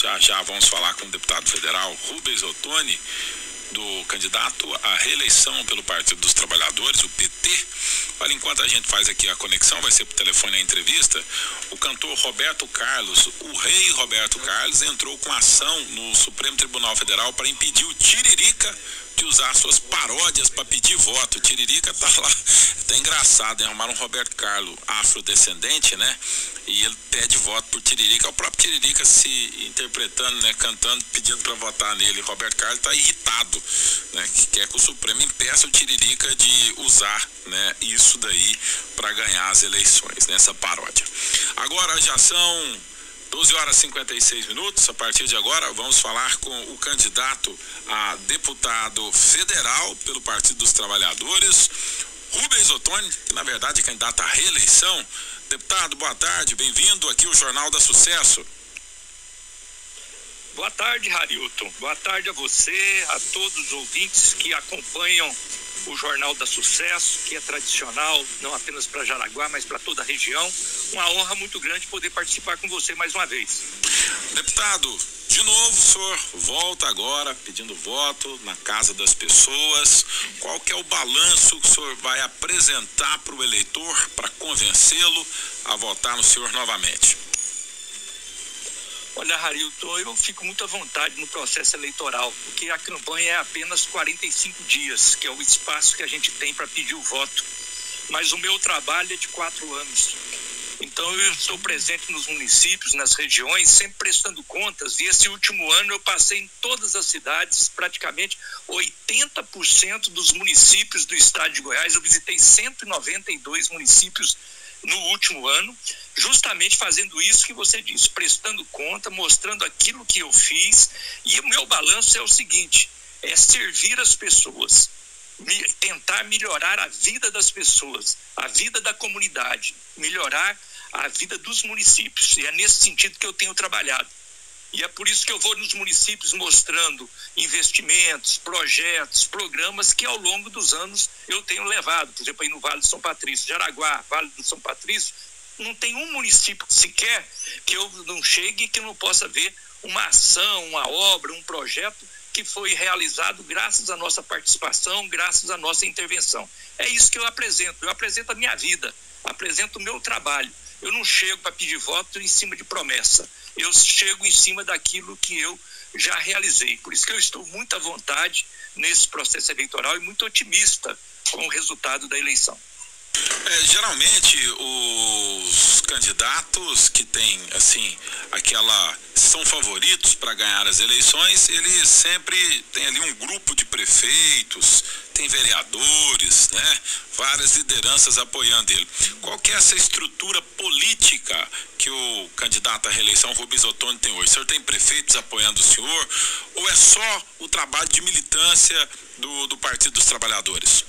Já já vamos falar com o deputado federal Rubens Ottoni, do candidato à reeleição pelo Partido dos Trabalhadores, o PT. Olha, enquanto a gente faz aqui a conexão, vai ser por telefone a entrevista, o cantor Roberto Carlos, o rei Roberto Carlos, entrou com ação no Supremo Tribunal Federal para impedir o Tiririca de usar suas paródias para pedir voto. O Tiririca tá lá, tá engraçado, hein? Arrumaram um Roberto Carlos afrodescendente, né? E ele pede voto por Tiririca, o próprio Tiririca se interpretando, né? Cantando, pedindo para votar nele. Roberto Carlos tá irritado, né? Que quer que o Supremo impeça o Tiririca de usar, né? Isso daí para ganhar as eleições, nessa paródia. Agora já são 12 horas e 56 minutos. A partir de agora vamos falar com o candidato a deputado federal pelo Partido dos Trabalhadores, Rubens Ottoni, que na verdade é candidato à reeleição. Deputado, boa tarde, bem-vindo aqui ao Jornal da Sucesso. Boa tarde, Harilton. Boa tarde a você, a todos os ouvintes que acompanham o Jornal da Sucesso, que é tradicional, não apenas para Jaraguá, mas para toda a região. Uma honra muito grande poder participar com você mais uma vez. Deputado, de novo o senhor volta agora pedindo voto na casa das pessoas. Qual que é o balanço que o senhor vai apresentar para o eleitor para convencê-lo a votar no senhor novamente? Olha, Harilton, eu fico muito à vontade no processo eleitoral, porque a campanha é apenas 45 dias, que é o espaço que a gente tem para pedir o voto. Mas o meu trabalho é de 4 anos. Então eu estou presente nos municípios, nas regiões, sempre prestando contas. E esse último ano eu passei em todas as cidades, praticamente 80% dos municípios do estado de Goiás. Eu visitei 192 municípios no último ano, justamente fazendo isso que você disse, prestando conta, mostrando aquilo que eu fiz. E o meu balanço é o seguinte: é servir as pessoas, tentar melhorar a vida das pessoas, a vida da comunidade, melhorar a vida dos municípios. E é nesse sentido que eu tenho trabalhado. E é por isso que eu vou nos municípios mostrando investimentos, projetos, programas que ao longo dos anos eu tenho levado. Por exemplo, aí no Vale do São Patrício, Jaraguá, Vale do São Patrício, não tem um município sequer que eu não chegue e que não possa ver uma ação, uma obra, um projeto que foi realizado graças à nossa participação, graças à nossa intervenção. É isso que eu apresento a minha vida, apresento o meu trabalho. Eu não chego para pedir voto em cima de promessa, eu chego em cima daquilo que eu já realizei. Por isso que eu estou muito à vontade nesse processo eleitoral e muito otimista com o resultado da eleição. Geralmente os candidatos que têm, assim, são favoritos para ganhar as eleições, eles sempre têm ali um grupo de prefeitos, tem vereadores, né? Várias lideranças apoiando ele. Qual que é essa estrutura política que o candidato à reeleição Rubens Ottoni tem hoje? O senhor tem prefeitos apoiando o senhor ou é só o trabalho de militância do Partido dos Trabalhadores?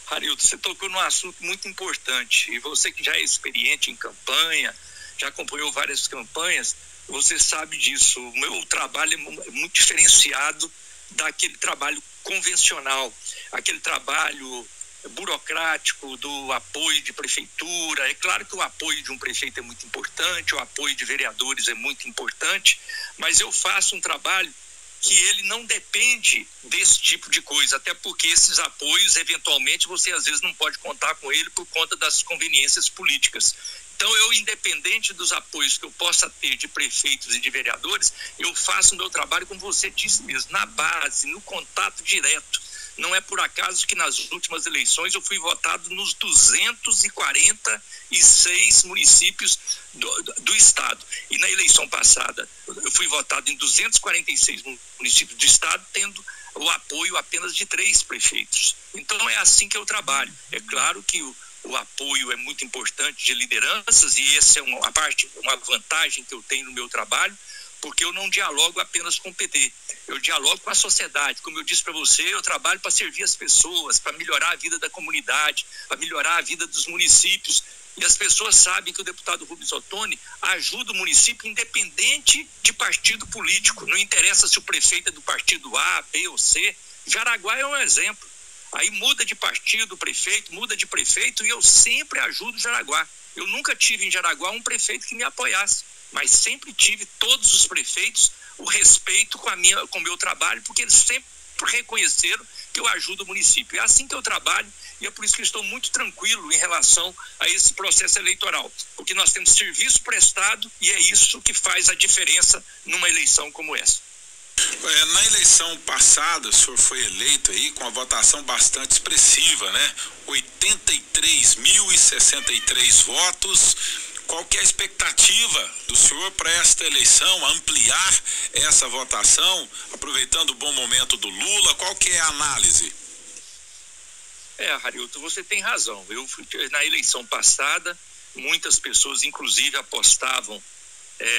Harilton, você tocou num assunto muito importante, e você que já é experiente em campanha, já acompanhou várias campanhas, você sabe disso. O meu trabalho é muito diferenciado daquele trabalho convencional, aquele trabalho burocrático do apoio de prefeitura. É claro que o apoio de um prefeito é muito importante, o apoio de vereadores é muito importante, mas eu faço um trabalho que ele não depende desse tipo de coisa, até porque esses apoios, eventualmente, você às vezes não pode contar com ele por conta das conveniências políticas. Então, eu, independente dos apoios que eu possa ter de prefeitos e de vereadores, eu faço o meu trabalho, como você disse mesmo, na base, no contato direto. Não é por acaso que nas últimas eleições eu fui votado nos 246 municípios do estado. E na eleição passada eu fui votado em 246 municípios do estado, tendo o apoio apenas de 3 prefeitos. Então é assim que eu trabalho. É claro que o apoio é muito importante de lideranças, e essa é uma vantagem que eu tenho no meu trabalho, porque eu não dialogo apenas com o PT, eu dialogo com a sociedade. Como eu disse para você, eu trabalho para servir as pessoas, para melhorar a vida da comunidade, para melhorar a vida dos municípios. E as pessoas sabem que o deputado Rubens Ottoni ajuda o município independente de partido político. Não interessa se o prefeito é do partido A, B ou C. Jaraguá é um exemplo. Aí muda de partido o prefeito, muda de prefeito, e eu sempre ajudo Jaraguá. Eu nunca tive em Jaraguá um prefeito que me apoiasse. mas sempre tive todos os prefeitos o respeito com o meu trabalho, porque eles sempre reconheceram que eu ajudo o município. É assim que eu trabalho e é por isso que eu estou muito tranquilo em relação a esse processo eleitoral, porque nós temos serviço prestado e é isso que faz a diferença numa eleição como essa. Na eleição passada, o senhor foi eleito aí com a votação bastante expressiva, né? 83.063 votos. Qual que é a expectativa do senhor para esta eleição, ampliar essa votação, aproveitando o bom momento do Lula? Qual que é a análise? Harilton, você tem razão. Na eleição passada, muitas pessoas, inclusive, apostavam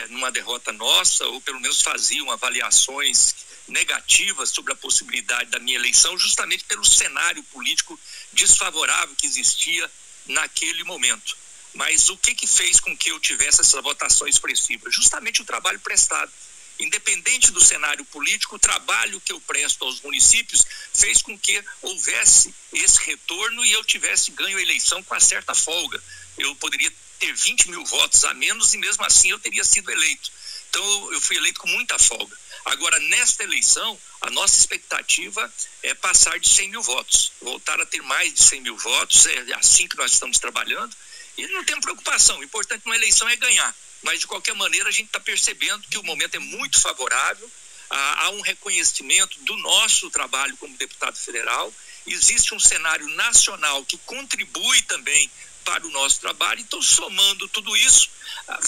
numa derrota nossa, ou pelo menos faziam avaliações negativas sobre a possibilidade da minha eleição, justamente pelo cenário político desfavorável que existia naquele momento. Mas o que fez com que eu tivesse essa votação expressiva? Justamente o trabalho prestado. Independente do cenário político, o trabalho que eu presto aos municípios fez com que houvesse esse retorno e eu tivesse ganho a eleição com uma certa folga. Eu poderia ter 20 mil votos a menos e mesmo assim eu teria sido eleito. Então eu fui eleito com muita folga. Agora, nesta eleição, a nossa expectativa é passar de 100 mil votos. Voltar a ter mais de 100 mil votos, é assim que nós estamos trabalhando. E não tem preocupação, o importante numa eleição é ganhar. Mas, de qualquer maneira, a gente está percebendo que o momento é muito favorável, há um reconhecimento do nosso trabalho como deputado federal, existe um cenário nacional que contribui também para o nosso trabalho, então, somando tudo isso,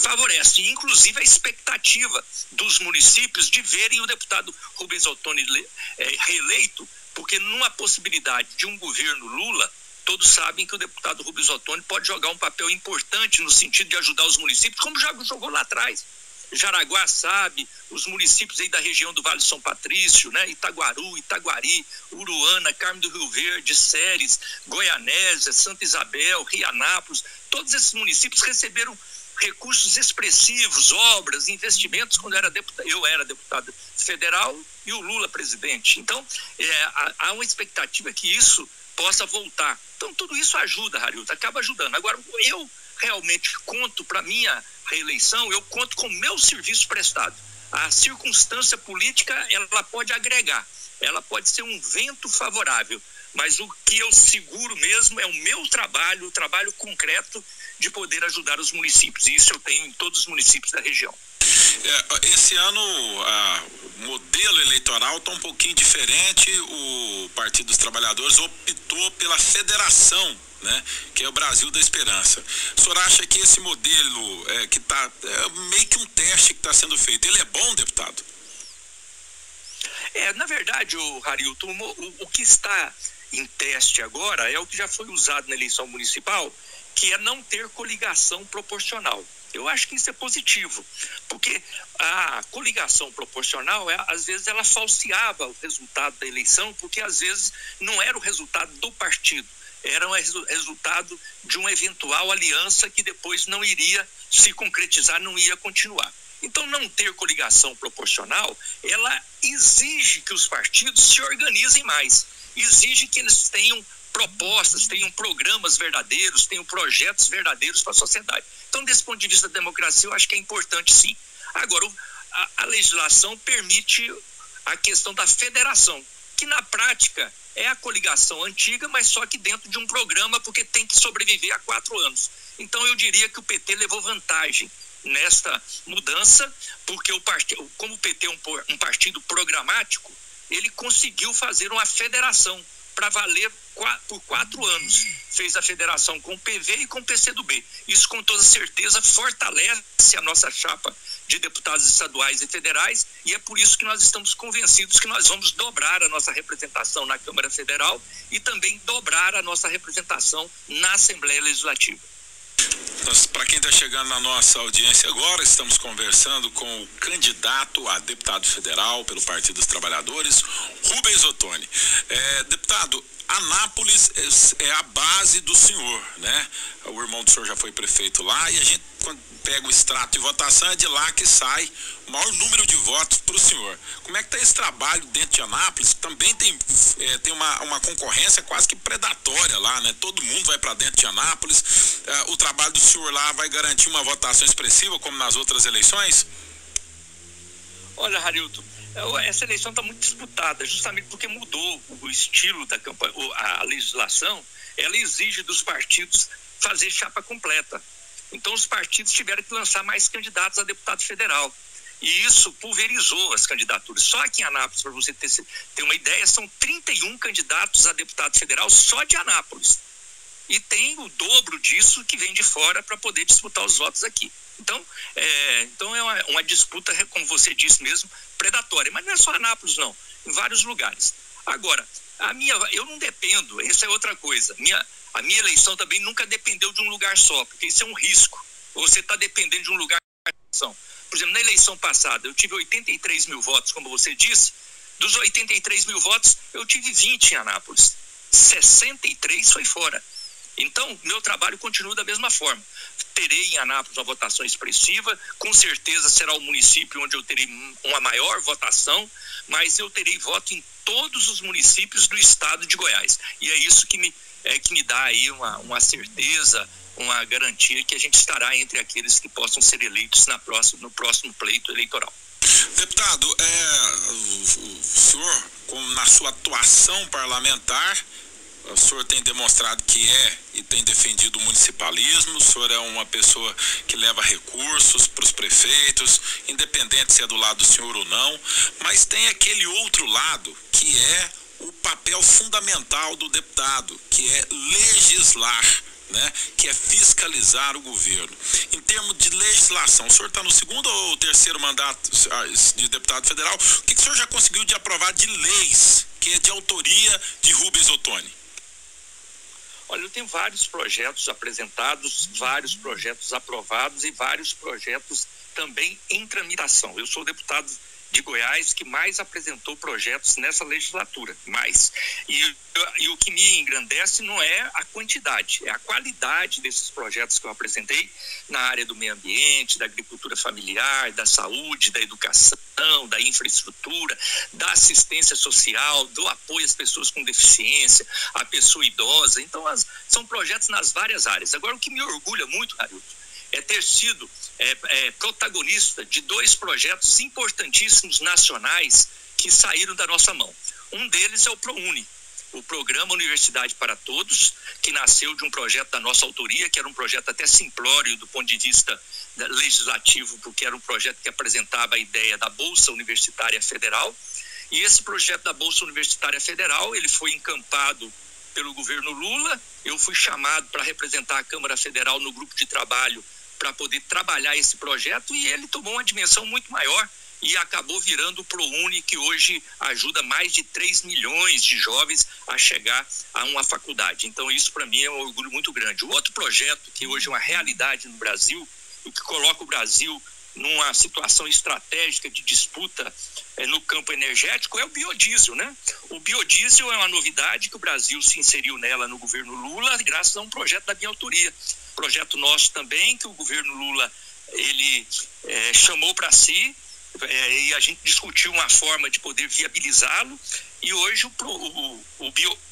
favorece, inclusive, a expectativa dos municípios de verem o deputado Rubens Ottoni reeleito, porque numa possibilidade de um governo Lula, todos sabem que o deputado Rubens Ottoni pode jogar um papel importante no sentido de ajudar os municípios, como já jogou lá atrás. Jaraguá sabe, os municípios aí da região do Vale de São Patrício, né? Itaguaru, Itaguari, Uruana, Carmo do Rio Verde, Ceres, Goianésia, Santa Isabel, Rianápolis, todos esses municípios receberam recursos expressivos, obras, investimentos quando eu era deputado federal e o Lula presidente. Então, há uma expectativa que isso possa voltar. Então, tudo isso ajuda, Harilton, acaba ajudando. Agora, eu realmente conto para minha reeleição, eu conto com o meu serviço prestado. A circunstância política, ela pode agregar, ela pode ser um vento favorável, mas o que eu seguro mesmo é o meu trabalho, o trabalho concreto de poder ajudar os municípios, e isso eu tenho em todos os municípios da região. Esse ano o modelo eleitoral está um pouquinho diferente. O Partido dos Trabalhadores optou pela federação, né, que é o Brasil da Esperança. O senhor acha que esse modelo que está meio que um teste que está sendo feito, ele é bom, deputado? Na verdade, Harilton, o que está em teste agora é o que já foi usado na eleição municipal, que é não ter coligação proporcional. Eu acho que isso é positivo, porque a coligação proporcional, às vezes, ela falseava o resultado da eleição, porque às vezes não era o resultado do partido, era o resultado de uma eventual aliança que depois não iria se concretizar, não ia continuar. Então, não ter coligação proporcional, ela exige que os partidos se organizem mais, exige que eles tenham propostas, tenham programas verdadeiros, tenham projetos verdadeiros para a sociedade. Então, desse ponto de vista da democracia, eu acho que é importante, sim. Agora, a legislação permite a questão da federação, que na prática é a coligação antiga, mas só que dentro de um programa, porque tem que sobreviver a 4 anos. Então, eu diria que o PT levou vantagem nesta mudança, porque como o PT é um partido programático, ele conseguiu fazer uma federação para valer por 4 anos. Fez a federação com o PV e com o PCdoB. Isso, com toda certeza, fortalece a nossa chapa de deputados estaduais e federais, e é por isso que nós estamos convencidos que nós vamos dobrar a nossa representação na Câmara Federal e também dobrar a nossa representação na Assembleia Legislativa. Para quem está chegando na nossa audiência agora, estamos conversando com o candidato a deputado federal pelo Partido dos Trabalhadores, Rubens Ottoni. Deputado, Anápolis é a base do senhor, né? O irmão do senhor já foi prefeito lá e a gente, quando pega o extrato de votação, é de lá que sai o maior número de votos para o senhor. Como é que está esse trabalho dentro de Anápolis? Também tem uma concorrência quase que predatória lá, né? Todo mundo vai para dentro de Anápolis. O trabalho do senhor lá vai garantir uma votação expressiva, como nas outras eleições? Olha, Harilton, essa eleição está muito disputada, justamente porque mudou o estilo da campanha, a legislação, ela exige dos partidos fazer chapa completa. Então os partidos tiveram que lançar mais candidatos a deputado federal. E isso pulverizou as candidaturas. Só aqui em Anápolis, para você ter uma ideia, são 31 candidatos a deputado federal só de Anápolis. E tem o dobro disso que vem de fora para poder disputar os votos aqui. Então é uma disputa, como você disse mesmo, predatória. Mas não é só Anápolis, não. Em vários lugares. Agora, eu não dependo, essa é outra coisa. A minha eleição também nunca dependeu de um lugar só, porque isso é um risco. Você está dependendo de um lugar de eleição. Por exemplo, na eleição passada, eu tive 83 mil votos, como você disse. Dos 83 mil votos, eu tive 20 em Anápolis. 63 foi fora. Então, meu trabalho continua da mesma forma. Terei em Anápolis uma votação expressiva, com certeza será o município onde eu terei uma maior votação, mas eu terei voto em todos os municípios do estado de Goiás. E é isso que me dá aí uma certeza, uma garantia que a gente estará entre aqueles que possam ser eleitos no próximo pleito eleitoral. Deputado, o senhor, na sua atuação parlamentar, o senhor tem demonstrado que e tem defendido o municipalismo. O senhor é uma pessoa que leva recursos para os prefeitos, independente se é do lado do senhor ou não, mas tem aquele outro lado que é o papel fundamental do deputado, que é legislar, né? Que é fiscalizar o governo. Em termos de legislação, o senhor está no segundo ou terceiro mandato de deputado federal, o que o senhor já conseguiu de aprovar de leis que é de autoria de Rubens Ottoni? Olha, eu tenho vários projetos apresentados, vários projetos aprovados e vários projetos também em tramitação. Eu sou o deputado de Goiás que mais apresentou projetos nessa legislatura, mais. E o que me engrandece não é a quantidade, é a qualidade desses projetos que eu apresentei na área do meio ambiente, da agricultura familiar, da saúde, da educação, da infraestrutura, da assistência social, do apoio às pessoas com deficiência, à pessoa idosa. Então, são projetos nas várias áreas. Agora, o que me orgulha muito, Harilton, é ter sido protagonista de 2 projetos importantíssimos nacionais que saíram da nossa mão. Um deles é o ProUni, o Programa Universidade para Todos, que nasceu de um projeto da nossa autoria, que era um projeto até simplório do ponto de vista legislativo, porque era um projeto que apresentava a ideia da Bolsa Universitária Federal. E esse projeto da Bolsa Universitária Federal, ele foi encampado pelo governo Lula. Eu fui chamado para representar a Câmara Federal no grupo de trabalho para poder trabalhar esse projeto, e ele tomou uma dimensão muito maior e acabou virando o ProUni, que hoje ajuda mais de 3 milhões de jovens a chegar a uma faculdade. Então isso para mim é um orgulho muito grande. O outro projeto que hoje é uma realidade no Brasil e que coloca o Brasil numa situação estratégica de disputa no campo energético é o biodiesel, né? O biodiesel é uma novidade que o Brasil se inseriu nela no governo Lula graças a um projeto da minha autoria. Projeto nosso também, que o governo Lula ele chamou para si, e a gente discutiu uma forma de poder viabilizá-lo, e hoje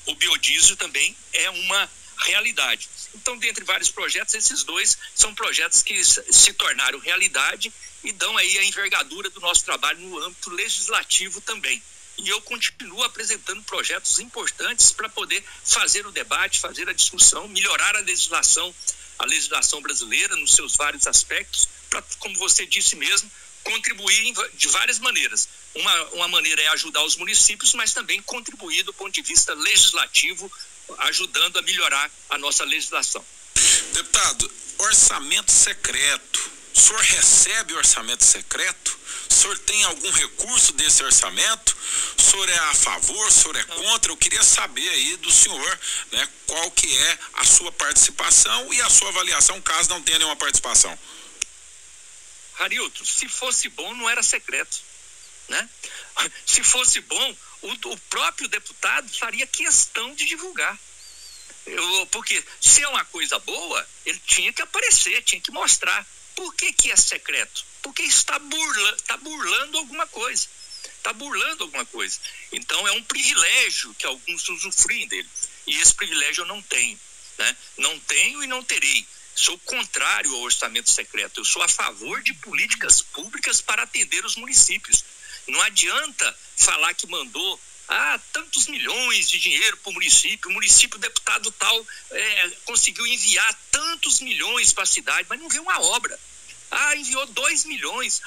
o biodiesel também é uma realidade. Então, dentre vários projetos, esses 2 são projetos que se tornaram realidade e dão aí a envergadura do nosso trabalho no âmbito legislativo também. E eu continuo apresentando projetos importantes para poder fazer o debate, fazer a discussão, melhorar a legislação brasileira nos seus vários aspectos, para, como você disse mesmo, contribuir de várias maneiras. Uma maneira é ajudar os municípios, mas também contribuir do ponto de vista legislativo, ajudando a melhorar a nossa legislação. Deputado, orçamento secreto. O senhor recebe orçamento secreto? O senhor tem algum recurso desse orçamento? O senhor é a favor? O senhor é contra? Eu queria saber aí do senhor, né, qual que é a sua participação e a sua avaliação, caso não tenha nenhuma participação. Harilton, se fosse bom, não era secreto, né? Se fosse bom, o próprio deputado faria questão de divulgar. Porque se é uma coisa boa, ele tinha que aparecer, tinha que mostrar. Por que é secreto? Porque está burlando alguma coisa. Está burlando alguma coisa. Então é um privilégio que alguns usufruem dele. E esse privilégio eu não tenho, né? Não tenho e não terei. Sou contrário ao orçamento secreto. Eu sou a favor de políticas públicas para atender os municípios. Não adianta falar que mandou tantos milhões de dinheiro para o município, deputado tal conseguiu enviar tantos milhões para a cidade, mas não viu uma obra. Enviou 2 milhões,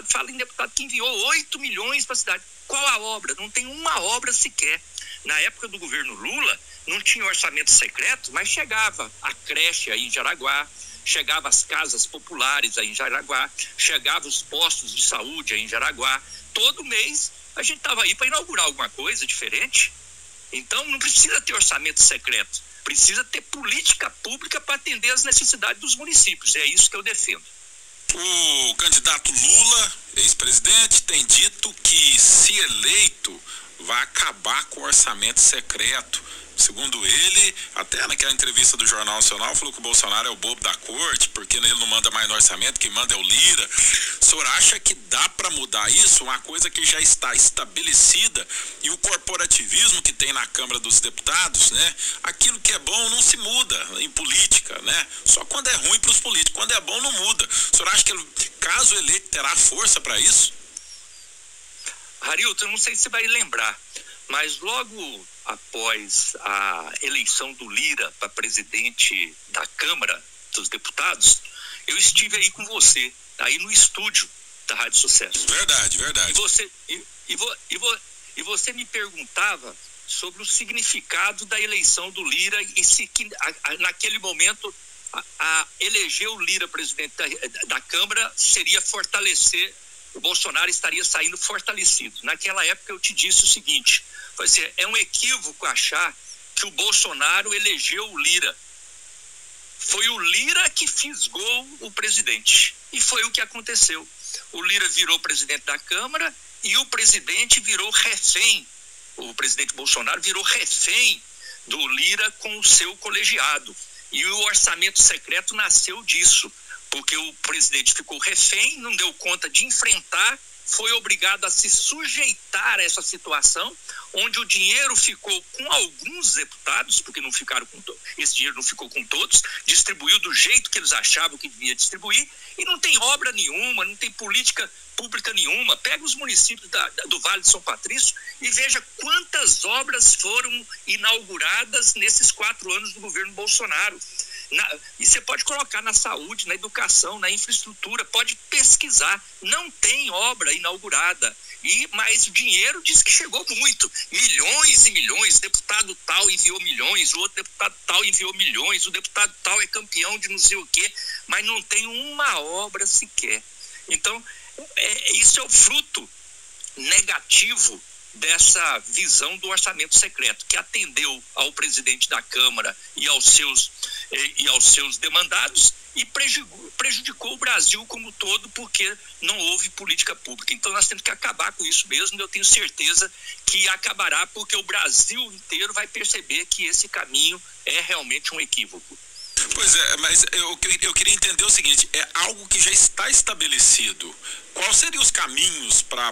fala em deputado que enviou 8 milhões para a cidade. Qual a obra? Não tem uma obra sequer. Na época do governo Lula, não tinha orçamento secreto, mas chegava a creche aí em Jaraguá, chegava as casas populares aí em Jaraguá, chegava os postos de saúde aí em Jaraguá. Todo mês a gente estava aí para inaugurar alguma coisa diferente. Então não precisa ter orçamento secreto, precisa ter política pública para atender as necessidades dos municípios. É isso que eu defendo. O candidato Lula, ex-presidente, tem dito que, se eleito, vai acabar com o orçamento secreto. Segundo ele, até naquela entrevista do Jornal Nacional, falou que o Bolsonaro é o bobo da corte, porque ele não manda mais no orçamento, quem manda é o Lira. O senhor acha que dá para mudar isso? Uma coisa que já está estabelecida, e o corporativismo que tem na Câmara dos Deputados, né? Aquilo que é bom não se muda em política, né? Só quando é ruim para os políticos, quando é bom não muda. O senhor acha que, caso eleito, terá força para isso? Harilton, eu não sei se vai lembrar, mas logo após a eleição do Lira para presidente da Câmara dos Deputados, eu estive aí com você, aí no estúdio da Rádio Sucesso. Verdade. E você me perguntava sobre o significado da eleição do Lira e se naquele momento eleger o Lira presidente da Câmara seria fortalecer, o Bolsonaro estaria saindo fortalecido. Naquela época eu te disse o seguinte: é um equívoco achar que o Bolsonaro elegeu o Lira. Foi o Lira que fisgou o presidente. E foi o que aconteceu. O Lira virou presidente da Câmara e o presidente virou refém. O presidente Bolsonaro virou refém do Lira com o seu colegiado. E o orçamento secreto nasceu disso, porque o presidente ficou refém, não deu conta de enfrentar, foi obrigado a se sujeitar a essa situação, onde o dinheiro ficou com alguns deputados, porque não ficaram com esse dinheiro não ficou com todos, distribuiu do jeito que eles achavam que devia distribuir, e não tem obra nenhuma, não tem política pública nenhuma. Pega os municípios do Vale de São Patrício e veja quantas obras foram inauguradas nesses 4 anos do governo Bolsonaro. E você pode colocar na saúde, na educação, na infraestrutura, pode pesquisar, não tem obra inaugurada, mas o dinheiro diz que chegou muito, milhões e milhões, deputado tal enviou milhões, o outro deputado tal enviou milhões, o deputado tal é campeão de não sei o quê, mas não tem uma obra sequer. Então, isso é o fruto negativo dessa visão do orçamento secreto, que atendeu ao presidente da Câmara e aos seus demandados e prejudicou o Brasil como todo, porque não houve política pública. Então nós temos que acabar com isso mesmo, e eu tenho certeza que acabará, porque o Brasil inteiro vai perceber que esse caminho é realmente um equívoco. Pois é, mas eu queria entender o seguinte: é algo que já está estabelecido. Quais seriam os caminhos para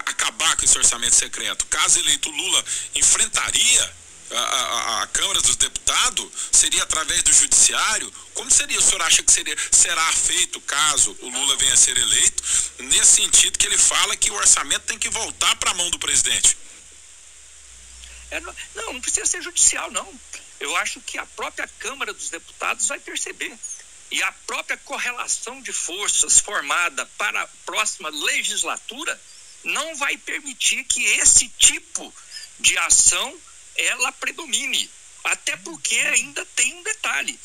acabar com esse orçamento secreto? Caso eleito, Lula enfrentaria a Câmara dos Deputados? Seria através do Judiciário? Como seria? O senhor acha que será feito caso o Lula venha a ser eleito? Nesse sentido que ele fala que o orçamento tem que voltar para a mão do presidente. Não precisa ser judicial, não. Eu acho que a própria Câmara dos Deputados vai perceber. E a própria correlação de forças formada para a próxima legislatura não vai permitir que esse tipo de ação ela predomine. Até porque ainda tem um detalhe.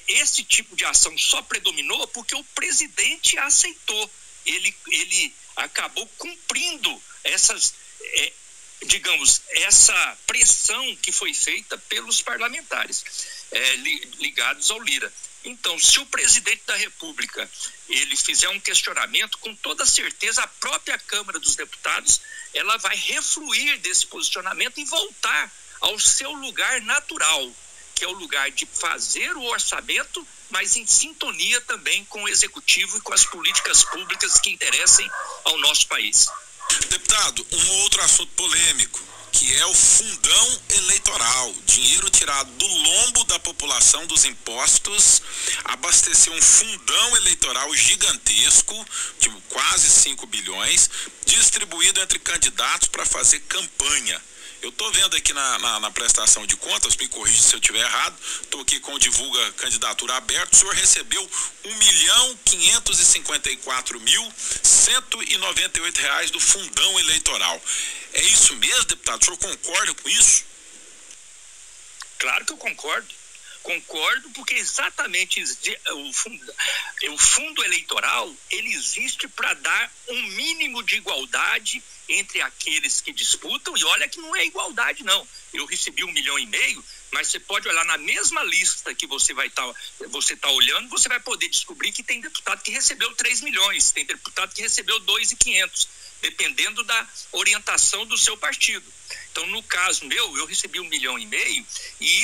Esse tipo de ação só predominou porque o presidente aceitou. Ele acabou cumprindo essa pressão que foi feita pelos parlamentares. ligados ao Lira. Então, se o presidente da República ele fizer um questionamento, com toda certeza a própria Câmara dos Deputados ela vai refluir desse posicionamento e voltar ao seu lugar natural, que é o lugar de fazer o orçamento, mas em sintonia também com o Executivo e com as políticas públicas que interessem ao nosso país. Deputado, um outro assunto polêmico, que é o fundão eleitoral, dinheiro tirado do lombo da população dos impostos, abastecer um fundão eleitoral gigantesco, de quase 5 bilhões, distribuído entre candidatos para fazer campanha. Eu estou vendo aqui na prestação de contas, me corrija se eu estiver errado, estou aqui com o Divulga Candidatura Aberto, o senhor recebeu R$1.554.198 do fundão eleitoral. É isso mesmo, deputado? O senhor concorda com isso? Claro que eu concordo. Concordo, porque exatamente o fundo eleitoral ele existe para dar um mínimo de igualdade entre aqueles que disputam, e olha que não é igualdade não. Eu recebi 1,5 milhão, mas você pode olhar na mesma lista que você tá olhando, você vai poder descobrir que tem deputado que recebeu 3 milhões, tem deputado que recebeu 2.500, dependendo da orientação do seu partido. Então, no caso meu, eu recebi 1,5 milhão, e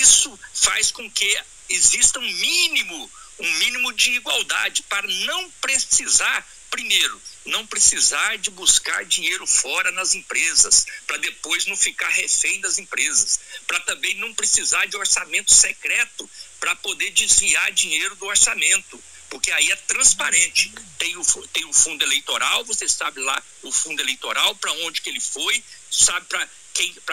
isso faz com que exista um mínimo de igualdade para não precisar, primeiro, não precisar de buscar dinheiro fora nas empresas, para depois não ficar refém das empresas, para também não precisar de orçamento secreto para poder desviar dinheiro do orçamento, porque aí é transparente. Tem o fundo eleitoral, você sabe lá o fundo eleitoral, para onde que ele foi, sabe para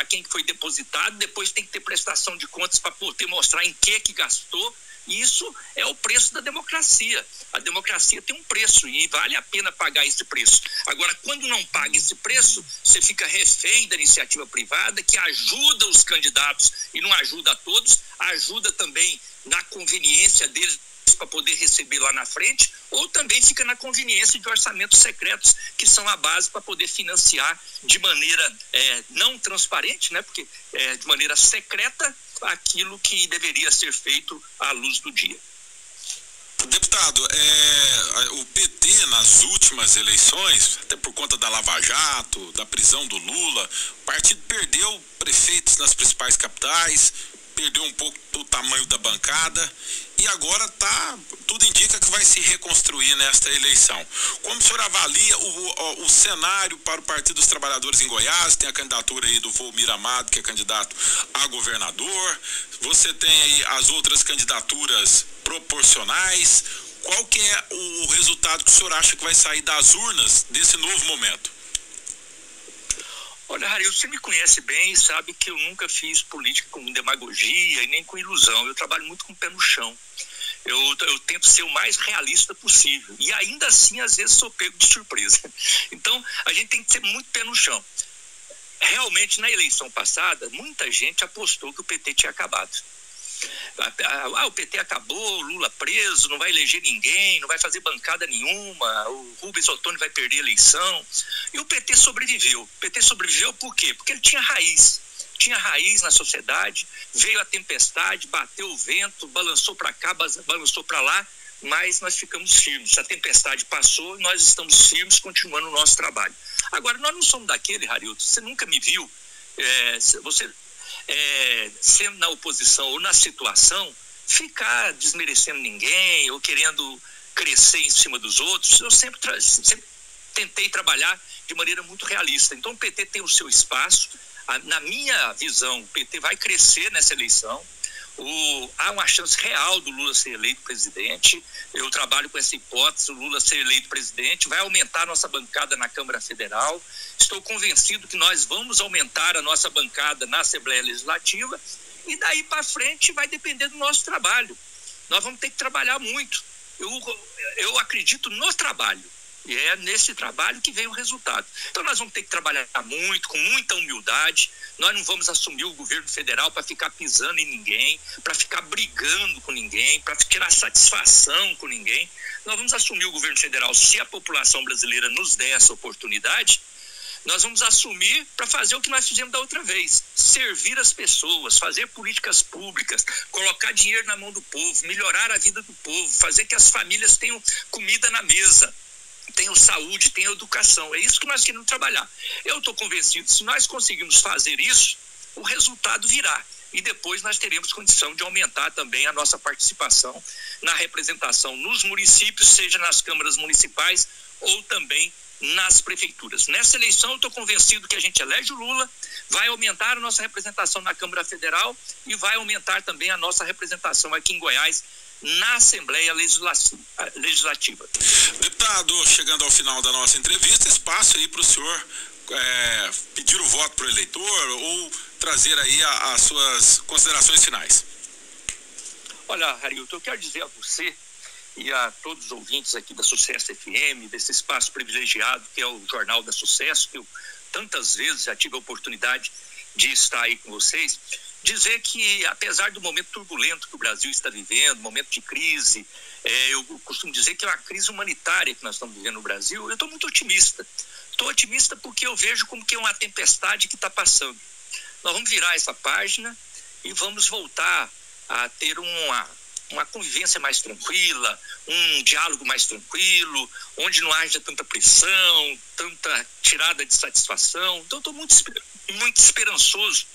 quem foi depositado, depois tem que ter prestação de contas para poder mostrar em que gastou. E isso é o preço da democracia. A democracia tem um preço e vale a pena pagar esse preço. Agora, quando não paga esse preço, você fica refém da iniciativa privada, que ajuda os candidatos e não ajuda a todos, ajuda também na conveniência deles para poder receber lá na frente, ou também fica na conveniência de orçamentos secretos, que são a base para poder financiar de maneira não transparente, né? Porque de maneira secreta, aquilo que deveria ser feito à luz do dia. Deputado, o PT nas últimas eleições, até por conta da Lava Jato, da prisão do Lula, o partido perdeu prefeitos nas principais capitais, perdeu um pouco do tamanho da bancada e agora tudo indica que vai se reconstruir nesta eleição. Como o senhor avalia o cenário para o Partido dos Trabalhadores em Goiás? Tem a candidatura aí do Volmir Amado, que é candidato a governador. Você tem aí as outras candidaturas proporcionais. Qual que é o resultado que o senhor acha que vai sair das urnas desse novo momento? Olha, Harry, você me conhece bem e sabe que eu nunca fiz política com demagogia e nem com ilusão. Eu trabalho muito com o pé no chão. Eu tento ser o mais realista possível. E ainda assim, às vezes, sou pego de surpresa. Então, a gente tem que ser muito pé no chão. Realmente, na eleição passada, muita gente apostou que o PT tinha acabado. O PT acabou, o Lula preso, não vai eleger ninguém, não vai fazer bancada nenhuma, o Rubens Ottoni vai perder a eleição. E o PT sobreviveu. O PT sobreviveu por quê? Porque ele tinha raiz na sociedade, veio a tempestade, bateu o vento, balançou para cá, balançou para lá, mas nós ficamos firmes. A tempestade passou e nós estamos firmes, continuando o nosso trabalho. Agora, nós não somos daquele, Harildo, você nunca me viu, sendo na oposição ou na situação, ficar desmerecendo ninguém ou querendo crescer em cima dos outros. Eu sempre tentei trabalhar de maneira muito realista. Então o PT tem o seu espaço. Na minha visão, o PT vai crescer nessa eleição. Há uma chance real do Lula ser eleito presidente. Eu trabalho com essa hipótese, o Lula ser eleito presidente, vai aumentar a nossa bancada na Câmara Federal. Estou convencido que nós vamos aumentar a nossa bancada na Assembleia Legislativa e daí para frente vai depender do nosso trabalho. Nós vamos ter que trabalhar muito. Eu acredito no trabalho. E é nesse trabalho que vem o resultado. Então nós vamos ter que trabalhar muito, com muita humildade. Nós não vamos assumir o governo federal para ficar pisando em ninguém, para ficar brigando com ninguém, para tirar satisfação com ninguém. Nós vamos assumir o governo federal se a população brasileira nos der essa oportunidade, Nós vamos assumir para fazer o que nós fizemos da outra vez, servir as pessoas, fazer políticas públicas, colocar dinheiro na mão do povo, melhorar a vida do povo, fazer que as famílias tenham comida na mesa, tenham saúde, tenham educação. É isso que nós queremos trabalhar. Eu estou convencido, se nós conseguirmos fazer isso, o resultado virá. E depois nós teremos condição de aumentar também a nossa participação na representação nos municípios, seja nas câmaras municipais ou também nas prefeituras. Nessa eleição eu estou convencido que a gente elege o Lula, vai aumentar a nossa representação na Câmara Federal e vai aumentar também a nossa representação aqui em Goiás na Assembleia Legislativa. Deputado, chegando ao final da nossa entrevista, espaço aí para o senhor pedir o voto para o eleitor ou trazer aí as suas considerações finais. Olha, Harilton, eu quero dizer a você e a todos os ouvintes aqui da Sucesso FM, desse espaço privilegiado que é o Jornal da Sucesso, que eu tantas vezes já tive a oportunidade de estar aí com vocês, dizer que apesar do momento turbulento que o Brasil está vivendo, momento de crise, eu costumo dizer que é uma crise humanitária que nós estamos vivendo no Brasil, eu estou muito otimista. Estou otimista porque eu vejo como que é uma tempestade que está passando. Nós vamos virar essa página e vamos voltar a ter uma convivência mais tranquila, um diálogo mais tranquilo, onde não haja tanta pressão, tanta tirada de satisfação. Então, estou muito esperançoso,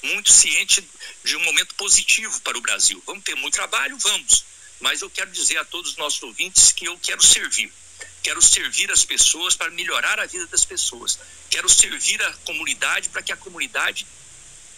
muito ciente de um momento positivo para o Brasil. Vamos ter muito trabalho? Vamos. Mas eu quero dizer a todos os nossos ouvintes que eu quero servir. Quero servir as pessoas para melhorar a vida das pessoas. Quero servir a comunidade para que a comunidade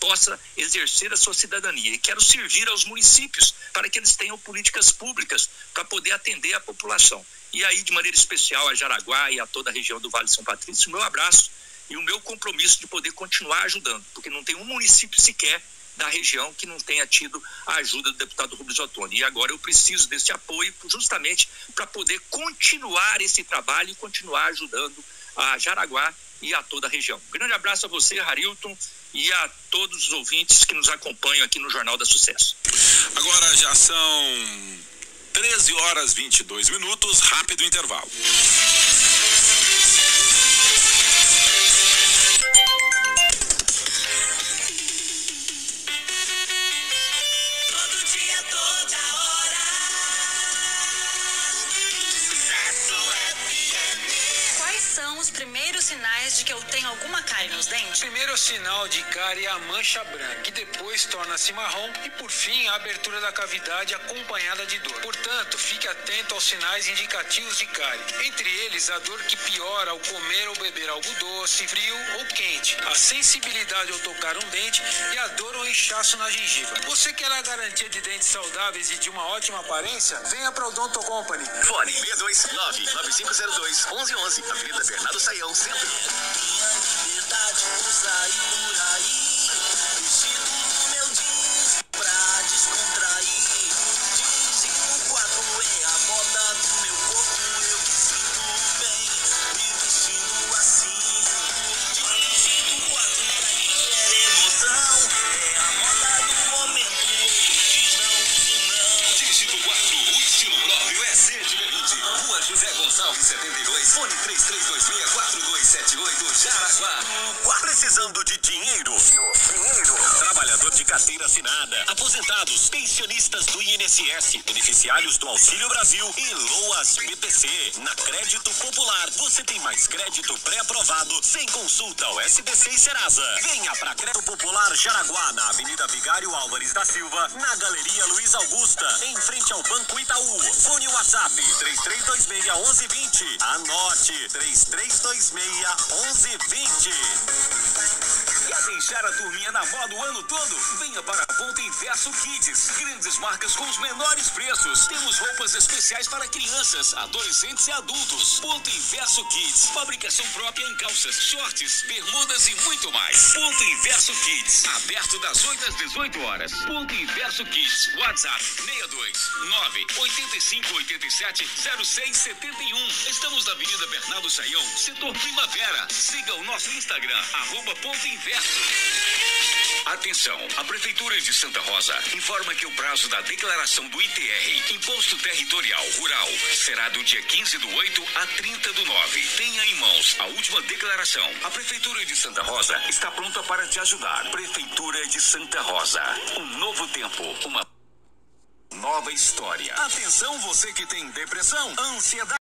possa exercer a sua cidadania. E quero servir aos municípios para que eles tenham políticas públicas para poder atender a população. E aí, de maneira especial, a Jaraguá e a toda a região do Vale de São Patrício, o meu abraço e o meu compromisso de poder continuar ajudando, porque não tem um município sequer da região que não tenha tido a ajuda do deputado Rubens Ottoni. E agora eu preciso desse apoio justamente para poder continuar esse trabalho e continuar ajudando a Jaraguá e a toda a região. Um grande abraço a você, Harilton, e a todos os ouvintes que nos acompanham aqui no Jornal da Sucesso. Agora já são 13h22, rápido intervalo. Primeiros sinais de que eu tenho alguma cárie nos dentes? Primeiro sinal de cárie é a mancha branca, que depois torna-se marrom e, por fim, a abertura da cavidade acompanhada de dor. Portanto, fique atento aos sinais indicativos de cárie. Entre eles, a dor que piora ao comer ou beber algo doce, frio ou quente, a sensibilidade ao tocar um dente e a dor ou inchaço na gengiva. Você quer a garantia de dentes saudáveis e de uma ótima aparência? Venha para o Odonto Company. Fone 629-9502-1111, Avenida Bernardo Saião, Centro. Minha liberdade por sair por aí, vestido no meu jeans pra descontrair. Jeans 4 é a moda do meu corpo, eu me sinto bem me vestindo assim. Jeans 4 pra quem quer emoção, é a moda do momento, jeans não uso não. Dígito 4, o estilo próprio é CG20. Rua José Gonçalves 72, fone 3326-4278, Jaraguá. Precisando de dinheiro? Trabalhador de carteira assinada, aposentados, pensionistas do INSS, beneficiários do Auxílio Brasil e LOAS BPC. Na Crédito Popular, você tem mais crédito pré-aprovado, sem consulta ao SBC e Serasa. Venha para Crédito Popular Jaraguá, na Avenida Vigário Álvares da Silva, na Galeria Luiz Augusta, em frente ao Banco Itaú. Fone WhatsApp 3326-1120. Anote 3326-1120. Quer deixar a turminha na moda o ano todo? Venha para a Ponto Inverso Kids. Grandes marcas com os menores preços. Temos roupas especiais para crianças, adolescentes e adultos. Ponto Inverso Kids. Fabricação própria em calças, shorts, bermudas e muito mais. Ponto Inverso Kids. Aberto das 8 às 18 horas. Ponto Inverso Kids. WhatsApp 62-9-8587-0671. Estamos na Avenida Bernardo Saião, setor Primavera. Siga o nosso Instagram, @Ponto Inverso. Atenção, a Prefeitura de Santa Rosa informa que o prazo da declaração do ITR, Imposto Territorial Rural, será do dia 15/8 a 30/9. Tenha em mãos a última declaração. A Prefeitura de Santa Rosa está pronta para te ajudar. Prefeitura de Santa Rosa, um novo tempo, uma nova história. Atenção, você que tem depressão, ansiedade.